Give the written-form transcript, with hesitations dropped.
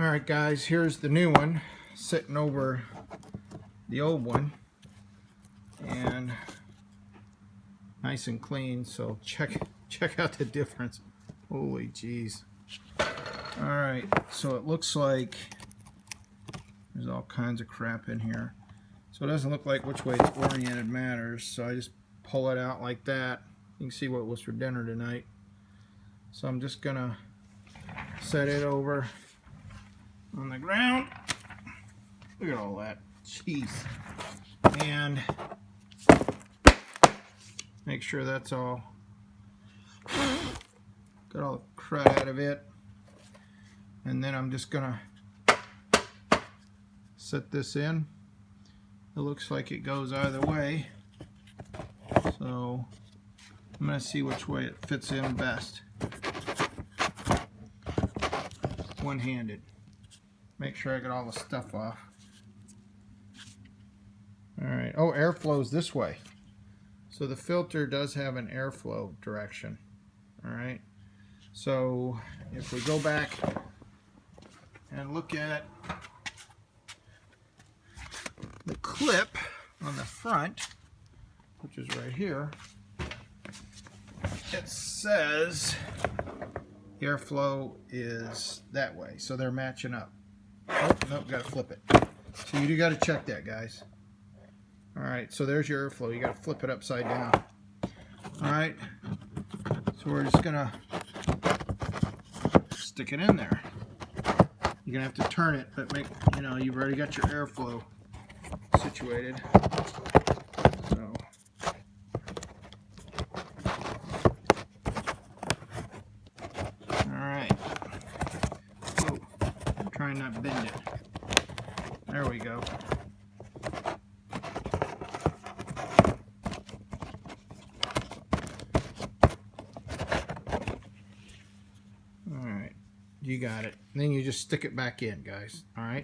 Alright guys, here's the new one sitting over the old one, and nice and clean, so check out the difference. Holy jeez. Alright, so it looks like there's all kinds of crap in here. So it doesn't look like which way it's oriented matters, so I just pull it out like that. You can see what was for dinner tonight. So I'm just gonna set it over on the ground. Look at all that. Jeez. And make sure that's all got all the crud out of it. And then I'm just gonna set this in. It looks like it goes either way. So I'm gonna see which way it fits in best. One-handed. Make sure I get all the stuff off. Alright, oh, airflow's this way. So the filter does have an airflow direction. Alright, so if we go back and look at the clip on the front, which is right here, it says airflow is that way, so they're matching up. Oh, nope, gotta flip it. So you do gotta check that, guys. Alright, so there's your airflow. You gotta flip it upside down. Alright, so we're just gonna stick it in there. You're gonna have to turn it, but make, you know, you've already got your airflow situated. So alright. Oh, I'm trying not to bend it. There we go. Alright, you got it. And then you just stick it back in, guys. Alright.